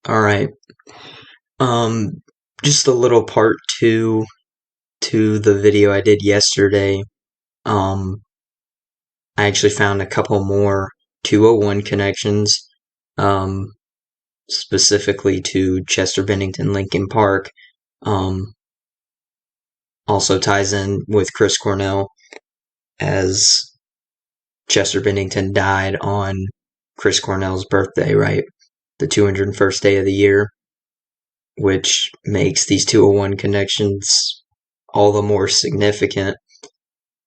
All right. Um, just a little part two to the video I did yesterday. Um, I actually found a couple more 201 connections, um, specifically to Chester Bennington, Linkin Park. Um, also ties in with Chris Cornell, as Chester Bennington died on Chris Cornell's birthday, right? The 201st day of the year, which makes these 201 connections all the more significant.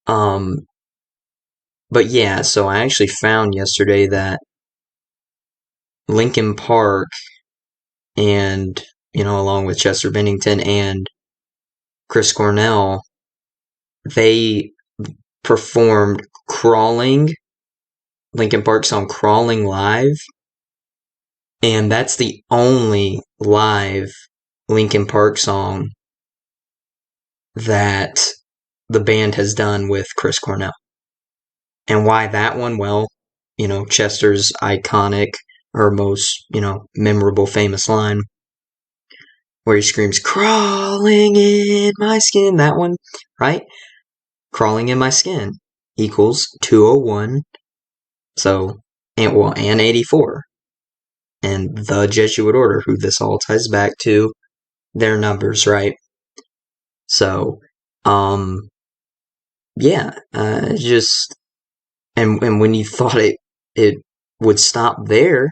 Um, but yeah, so I actually found yesterday that Linkin Park and, along with Chester Bennington and Chris Cornell, they performed Crawling, Linkin Park song Crawling live, and that's the only live Linkin Park song that the band has done with Chris Cornell. And why that one? Well, Chester's iconic or most, memorable famous line where he screams, "Crawling in my skin," that one, right? Crawling in my skin equals 201. So, and 84. And the Jesuit order, who this all ties back to, their numbers, right? So, yeah, just, and when you thought it would stop there,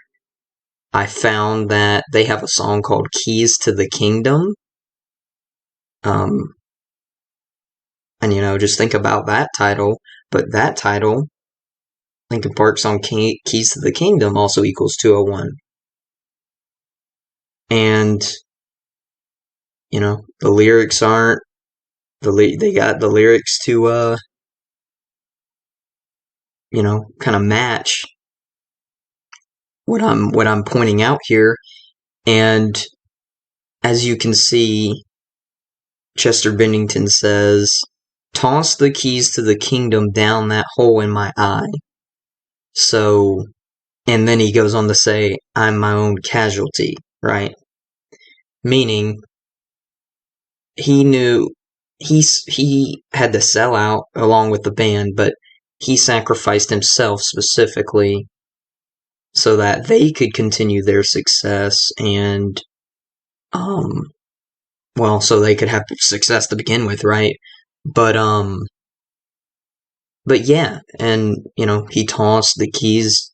I found that they have a song called Keys to the Kingdom. And just think about that title. But that title, Linkin Park song Keys to the Kingdom, also equals 201. And, the lyrics aren't, they got the lyrics to, kind of match what I'm pointing out here. And as you can see, Chester Bennington says, "Toss the keys to the kingdom down that hole in my eye." So, and then he goes on to say, "I'm my own casualty," right? Meaning, he knew he had to sell out along with the band, but he sacrificed himself specifically so that they could continue their success and, so they could have success to begin with, right? But, yeah, and, he tossed the keys,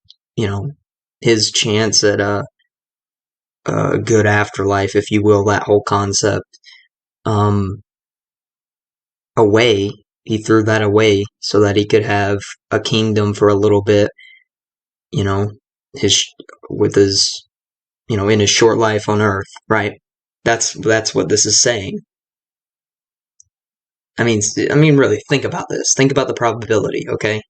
his chance at a good afterlife, if you will, that whole concept, away. He threw that away so that he could have a kingdom for a little bit, you know, his, with his, in his short life on earth, right? That's what this is saying. I mean, really, think about this. Think about the probability, okay?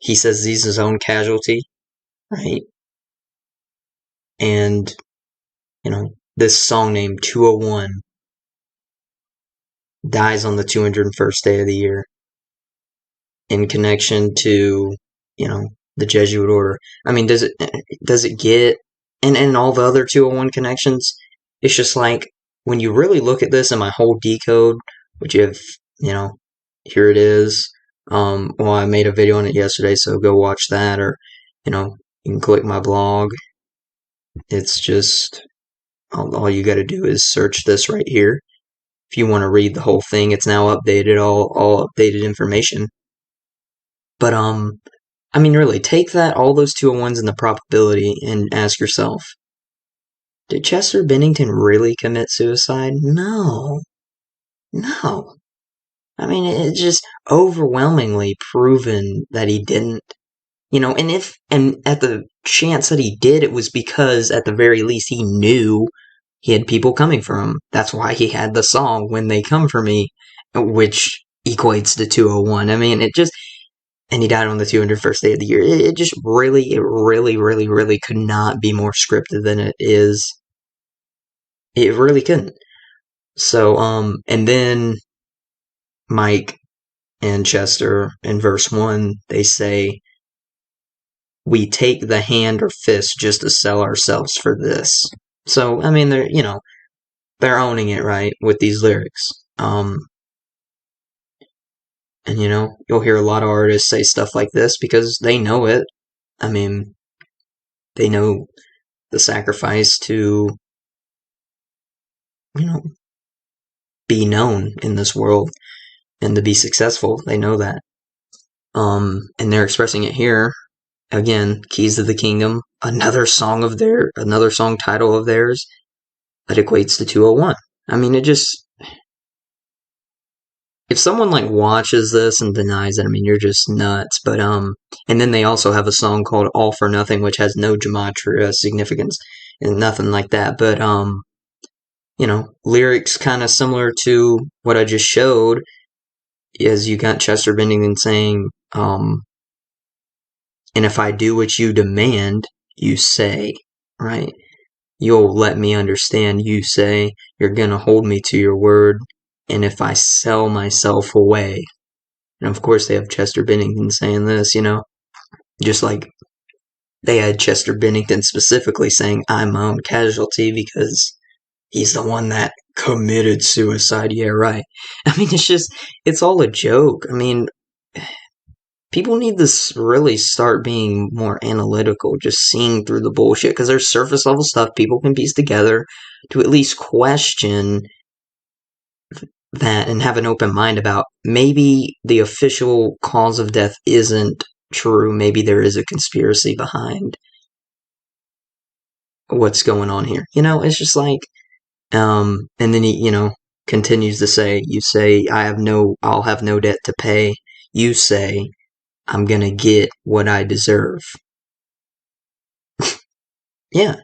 He says he's his own casualty, right? And, this song named 201 dies on the 201st day of the year in connection to, the Jesuit order. I mean, does it get, and all the other 201 connections, it's just like, when you really look at this in my whole Decode, which you have, here it is. Well, I made a video on it yesterday, so go watch that, or, you can click my blog. It's just, all you gotta do is search this right here. If you want to read the whole thing, it's now updated, all updated information. But, I mean, really, take that, all those 201s and the probability, and ask yourself, did Chester Bennington really commit suicide? No. No. I mean, it's just overwhelmingly proven that he didn't. And at the chance that he did, it was because, at the very least, he knew he had people coming for him. That's why he had the song, "When They Come For Me," which equates to 201. I mean, and he died on the 201st day of the year. It just really, really could not be more scripted than it is. It really couldn't. So, and then Mike and Chester in verse 1, they say, we take the hand or fist just to sell ourselves for this. So, I mean, they're owning it, right, with these lyrics. And, you'll hear a lot of artists say stuff like this because they know it. I mean, they know the sacrifice to, be known in this world and to be successful. They know that. And they're expressing it here. Again, Keys to the Kingdom, another song title of theirs that equates to 201. I mean, if someone like watches this and denies it, I mean, you're just nuts. But and then they also have a song called All for Nothing, which has no gematria significance and nothing like that. But lyrics kind of similar to what I just showed, as you got Chester Bennington saying, and if I do what you demand, you say, right? You'll let me understand, you say, you're gonna hold me to your word, and if I sell myself away. And of course they have Chester Bennington saying this, just like they had Chester Bennington specifically saying, I'm my own casualty because he's the one that committed suicide. Yeah, right. I mean, it's all a joke. I mean, people need to really start being more analytical, just seeing through the bullshit, because there's surface level stuff people can piece together to at least question that and have an open mind about maybe the official cause of death isn't true. Maybe there is a conspiracy behind what's going on here. It's just like, and then he, continues to say, you say, I'll have no debt to pay. You say, I'm gonna get what I deserve. Yeah.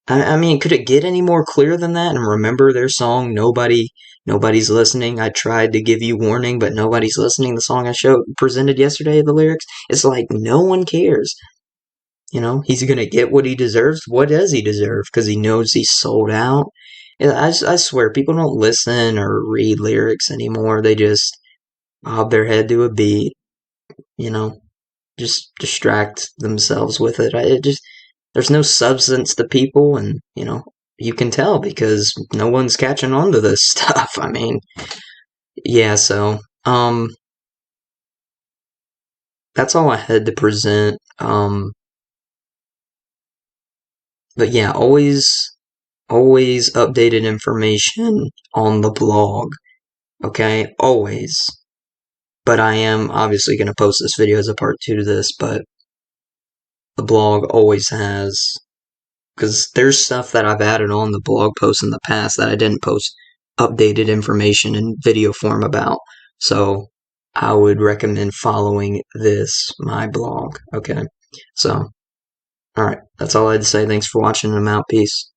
I mean, could it get any more clear than that? And remember their song, Nobody's Listening. I tried to give you warning, but nobody's listening. The song I presented yesterday, the lyrics. It's like, no one cares. He's gonna get what he deserves. What does he deserve? Because he knows he's sold out. I swear, people don't listen or read lyrics anymore. They just bob their head to a beat, just distract themselves with it. There's no substance to people, and, you can tell because no one's catching on to this stuff. I mean, yeah, so, that's all I had to present. But yeah, always updated information on the blog. Okay, always. But I am obviously going to post this video as a part 2 to this, but the blog always has, because there's stuff that I've added on the blog post in the past that I didn't post updated information in video form about. So I would recommend following my blog. Okay, so, alright, that's all I had to say. Thanks for watching, and I'm out. Peace.